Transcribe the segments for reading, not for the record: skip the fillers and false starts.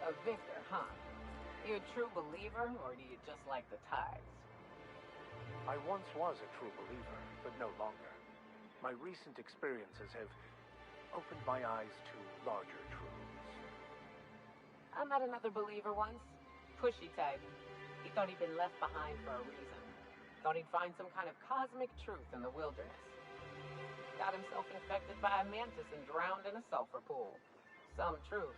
A victor, huh? You a true believer, or do you just like the tides? I once was a true believer, but no longer. My recent experiences have opened my eyes to larger truths. I met another believer once. Pushy type. He thought he'd been left behind for a reason. Thought he'd find some kind of cosmic truth in the wilderness. Got himself infected by a mantis and drowned in a sulfur pool. Some truth.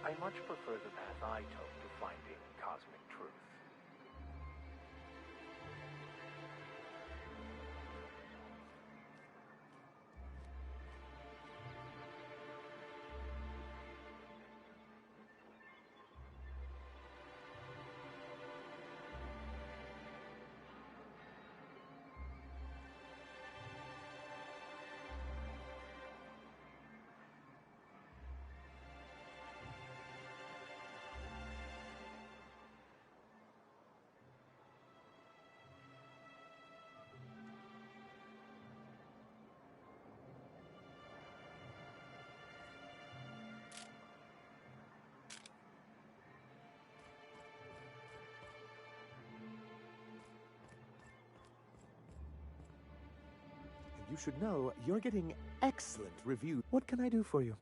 I much prefer the path I took to finding cosmic truth. You should know you're getting excellent reviews. What can I do for you?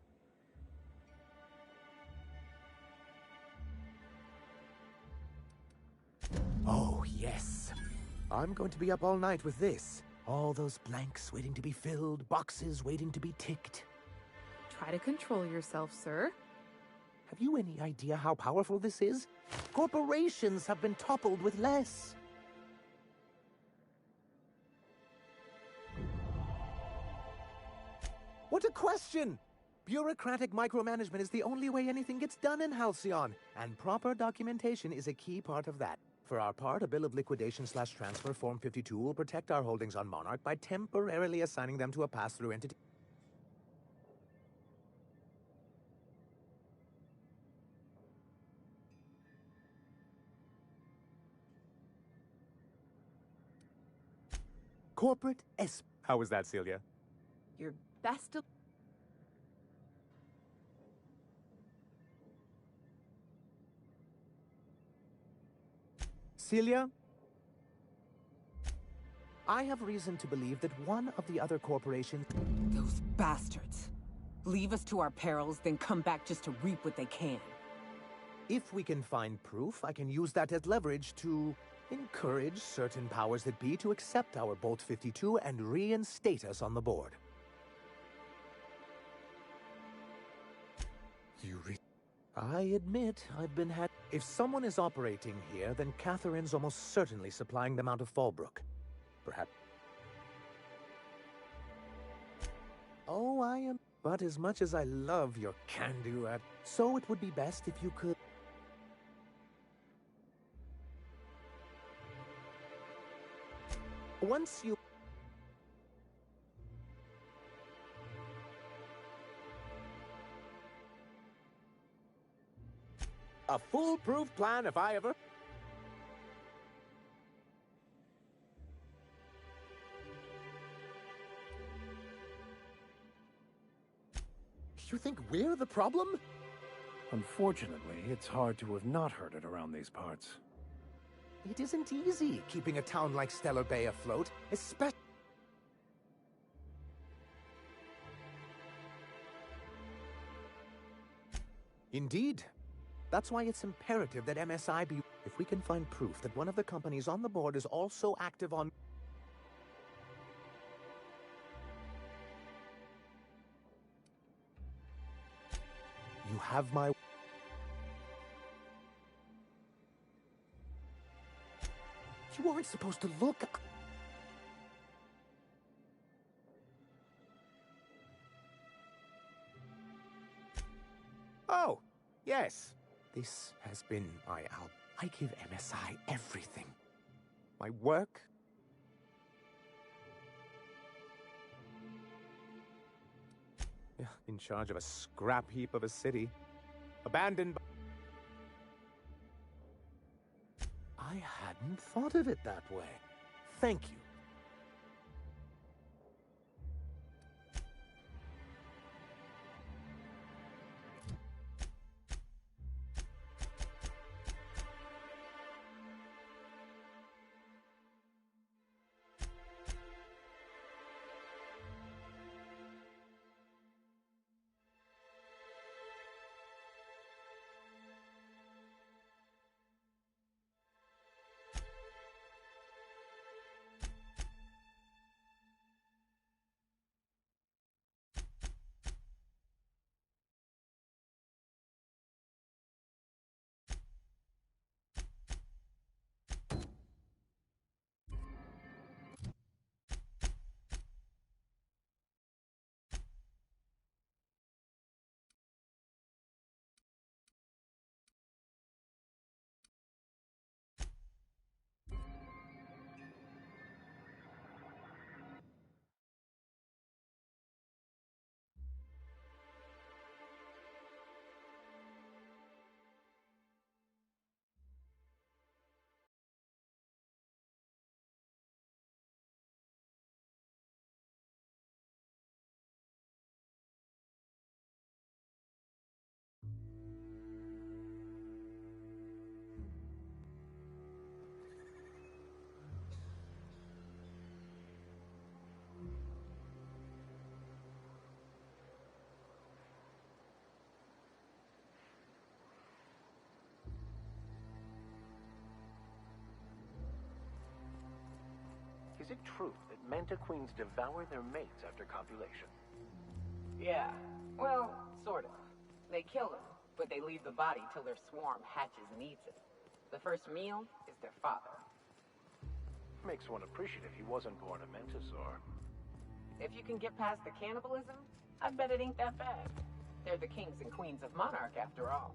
Oh, yes. I'm going to be up all night with this. All those blanks waiting to be filled, boxes waiting to be ticked. Try to control yourself, sir. Have you any idea how powerful this is? Corporations have been toppled with less. What a question! Bureaucratic micromanagement is the only way anything gets done in Halcyon, and proper documentation is a key part of that. For our part, a bill of liquidation/transfer Form 52 will protect our holdings on Monarch by temporarily assigning them to a pass-through entity. Corporate S. How was that, Celia? Your best of... Celia? I have reason to believe that one of the other corporations... Those bastards. Leave us to our perils, then come back just to reap what they can. If we can find proof, I can use that as leverage to encourage certain powers that be to accept our Bolt 52 and reinstate us on the board. I admit I've been had. If someone is operating here, then Catherine's almost certainly supplying them out of Fallbrook. Perhaps. Oh, I am. But as much as I love your can-do so it would be best if you could. Once you... A foolproof plan if I ever... You think we're the problem? Unfortunately, it's hard to have not heard it around these parts. It isn't easy keeping a town like Stellar Bay afloat, especially... Indeed. That's why it's imperative that MSI be... If we can find proof that one of the companies on the board is also active on... You have my... You aren't supposed to look... Oh, yes. This has been my album. I give MSI everything. My work. Yeah, in charge of a scrap heap of a city. Abandoned by... I hadn't thought of it that way. Thank you. Is it true that Manta Queens devour their mates after copulation? Yeah, well, sort of. They kill them, but they leave the body till their swarm hatches and eats it. The first meal is their father. Makes one appreciative he wasn't born a Mantisaur. If you can get past the cannibalism, I bet it ain't that bad. They're the kings and queens of Monarch, after all.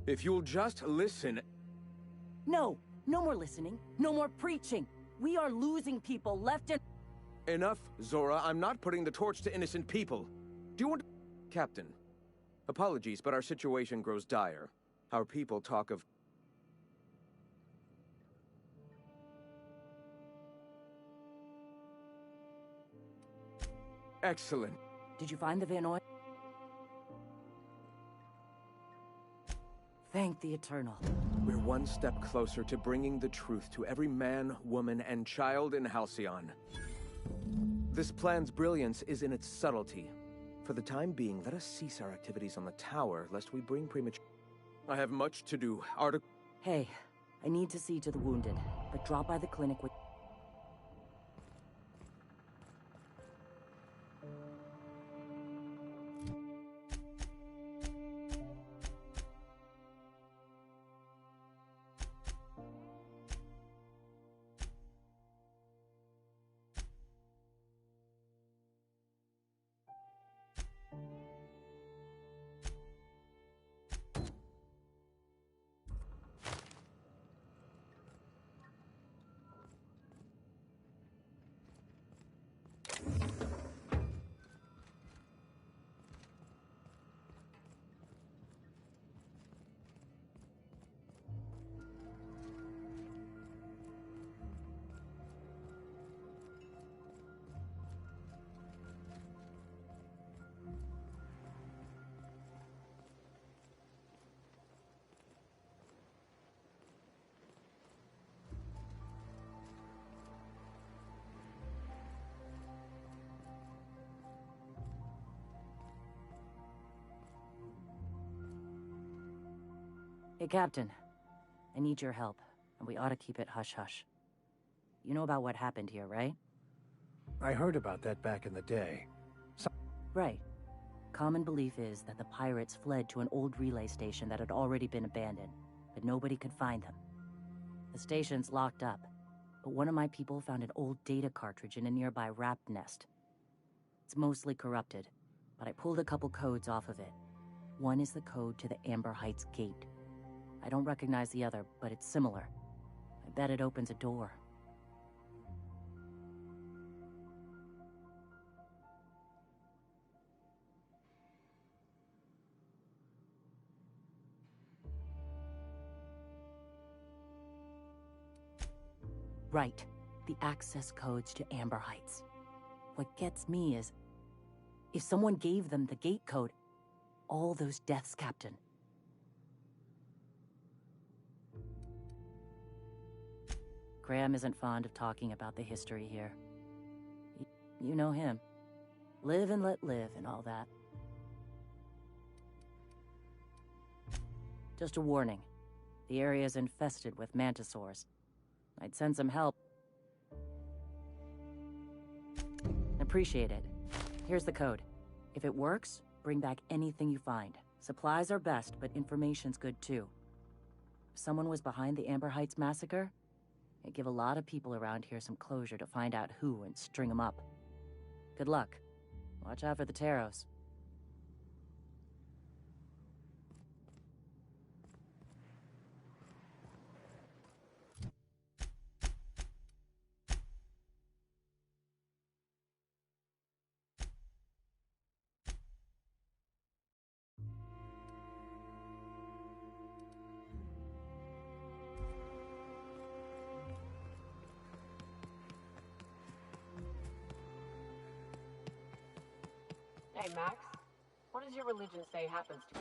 If you'll just listen... No, no more listening, no more preaching. We are losing people left and... Enough, Zora. I'm not putting the torch to innocent people. Do you want... Captain, apologies, but our situation grows dire. Our people talk of... Excellent. Did you find the Vanoy? Thank the Eternal. We're one step closer to bringing the truth to every man, woman, and child in Halcyon. This plan's brilliance is in its subtlety. For the time being, let us cease our activities on the tower, lest we bring premature... I have much to do. Hey, I need to see to the wounded, but drop by the clinic with... Hey, Captain. I need your help, and we ought to keep it hush-hush. You know about what happened here, right? I heard about that back in the day. Right. Common belief is that the pirates fled to an old relay station that had already been abandoned, but nobody could find them. The station's locked up, but one of my people found an old data cartridge in a nearby rat nest. It's mostly corrupted, but I pulled a couple codes off of it. One is the code to the Amber Heights gate. I don't recognize the other, but it's similar. I bet it opens a door. Right. The access codes to Amber Heights. What gets me is, if someone gave them the gate code, all those deaths, Captain. Graham isn't fond of talking about the history here. You know him. Live and let live and all that. Just a warning. The area is infested with mantisaurs. I'd send some help. Appreciate it. Here's the code. If it works, bring back anything you find. Supplies are best, but information's good too. If someone was behind the Amber Heights massacre, it'd give a lot of people around here some closure to find out who and string them up. Good luck. Watch out for the Taros. Hey, Max. What does your religion say happens to...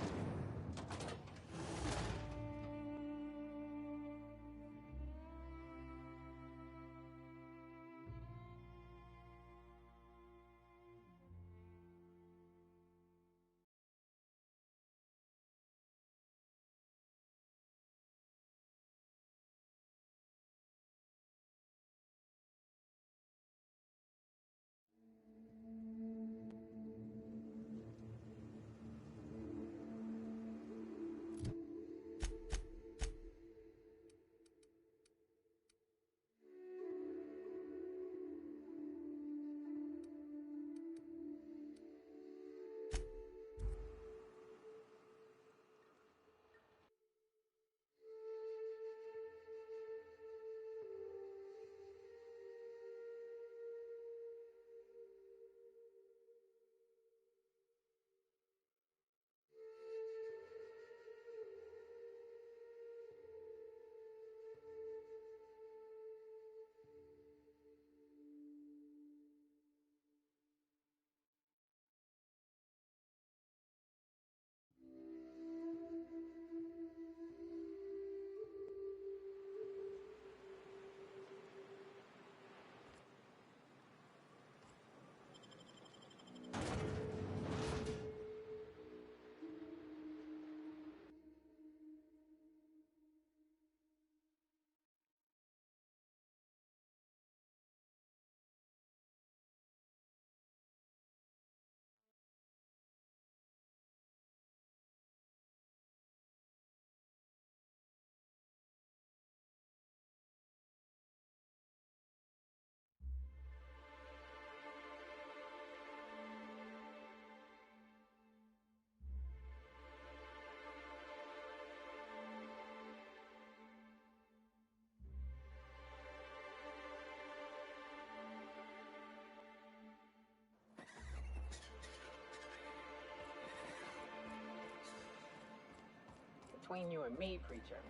between you and me, Preacher,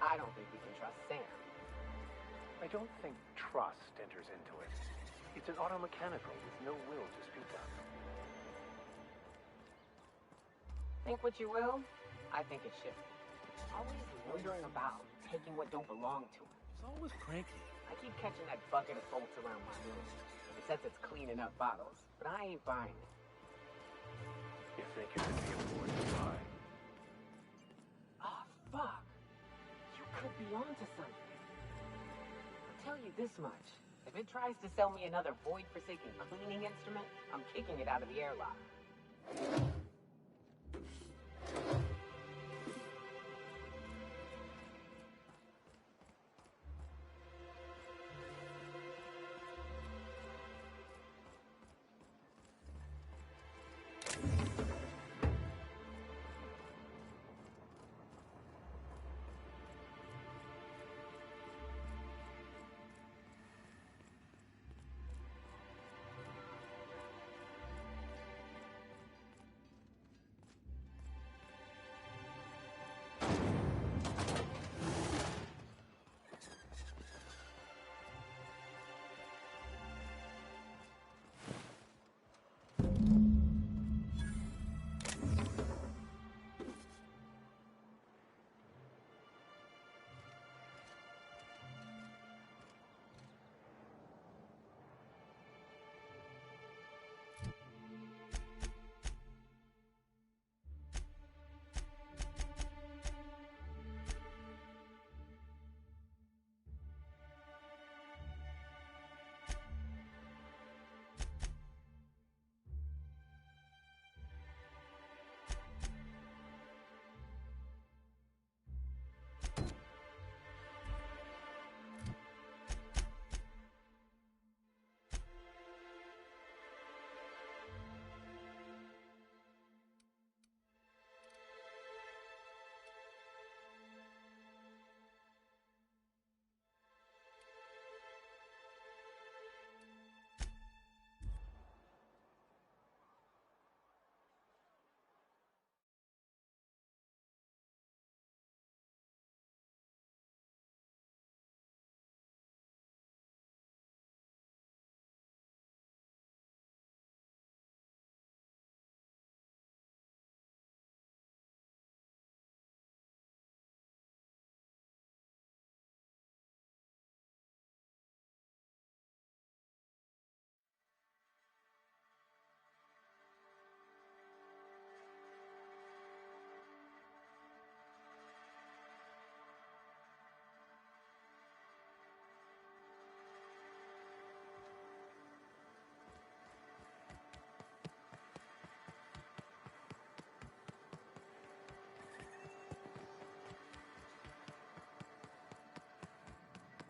I don't think we can trust Sam. I don't think trust enters into it. It's an automechanical with no will to speak of. Think what you will, I think it's shifty. Always loitering about, taking what don't belong to him. He's always cranky. I keep catching that bucket of bolts around my room. It says it's cleaning up bottles, but I ain't buying it. You think it could be important to buy? Oh, fuck. You could be onto something. I'll tell you this much. If it tries to sell me another void-forsaken cleaning instrument, I'm kicking it out of the airlock.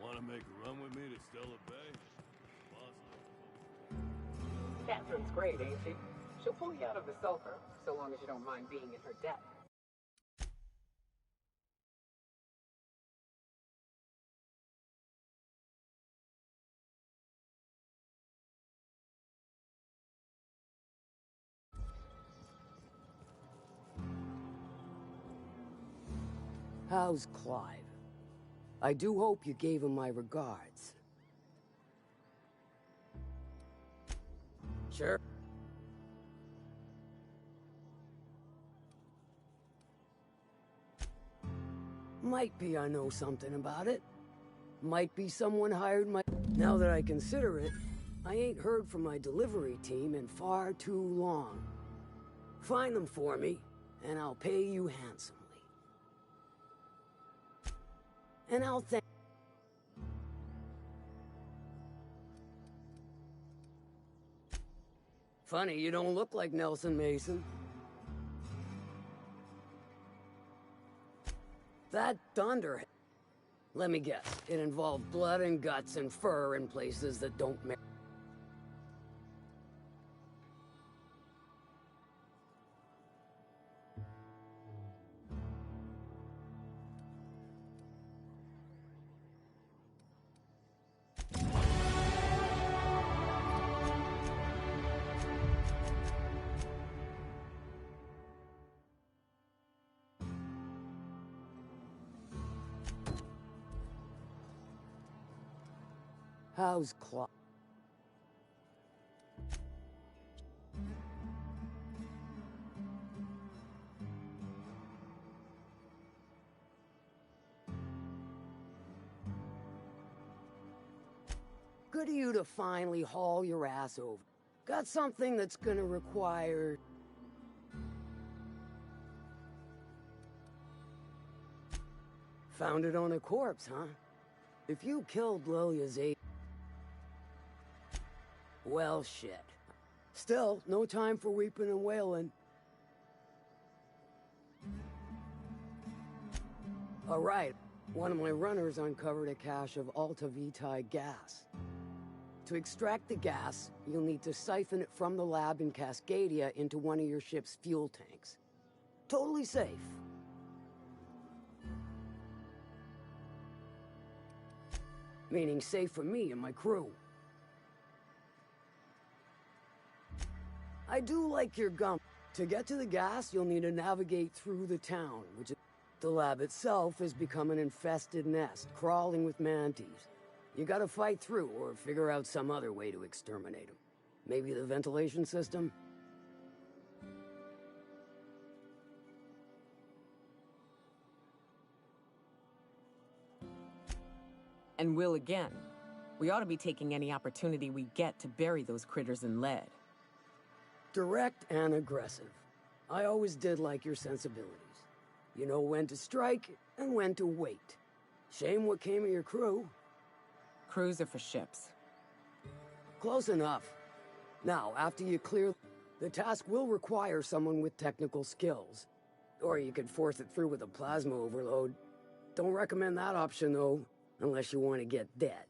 Want to make a run with me to Stella Bay? Catherine's great, ain't she? She'll pull you out of the sulfur, so long as you don't mind being in her debt. How's Clive? I do hope you gave him my regards. Sure. Might be I know something about it. Might be someone hired my... Now that I consider it, I ain't heard from my delivery team in far too long. Find them for me, and I'll pay you handsomely. And I'll thank... Funny, you don't look like Nelson Mason. That thunder... Let me guess, it involved blood and guts and fur in places that don't matter. How's Cloth? Good of you to finally haul your ass over. Got something that's gonna require... Found it on a corpse, huh? If you killed Lilia's well, shit. Still, no time for weeping and wailing. Alright, one of my runners uncovered a cache of Alta Vitae gas. To extract the gas, you'll need to siphon it from the lab in Cascadia into one of your ship's fuel tanks. Totally safe. Meaning safe for me and my crew. I do like your gum. To get to the gas, you'll need to navigate through the town, which is... The lab itself has become an infested nest, crawling with mantis. You gotta fight through, or figure out some other way to exterminate them. Maybe the ventilation system? And will again. We ought to be taking any opportunity we get to bury those critters in lead. Direct and aggressive. I always did like your sensibilities. You know when to strike and when to wait. Shame what came of your crew. Crews are for ships. Close enough. Now, after you clear... The task will require someone with technical skills. Or you could force it through with a plasma overload. Don't recommend that option, though, unless you want to get dead.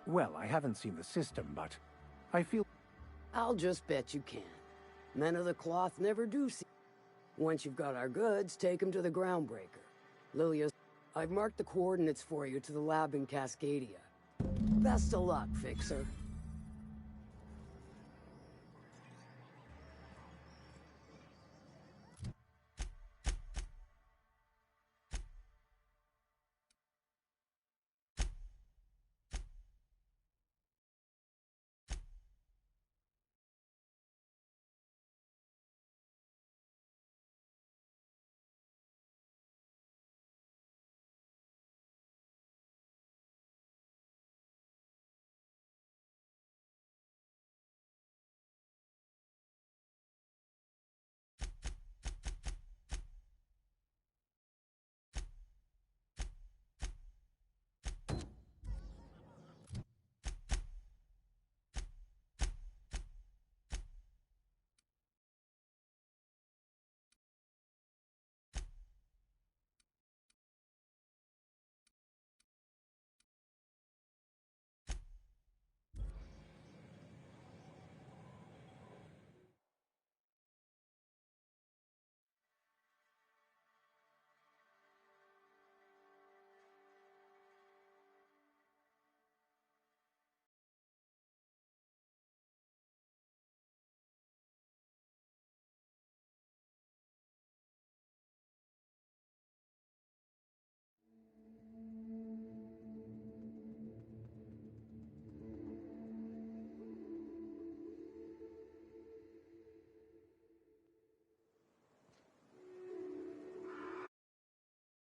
Well, I haven't seen the system, but I feel... I'll just bet you can. Men of the cloth never do see... Once you've got our goods, take them to the groundbreaker. Lilia, I've marked the coordinates for you to the lab in Cascadia. Best of luck, Fixer.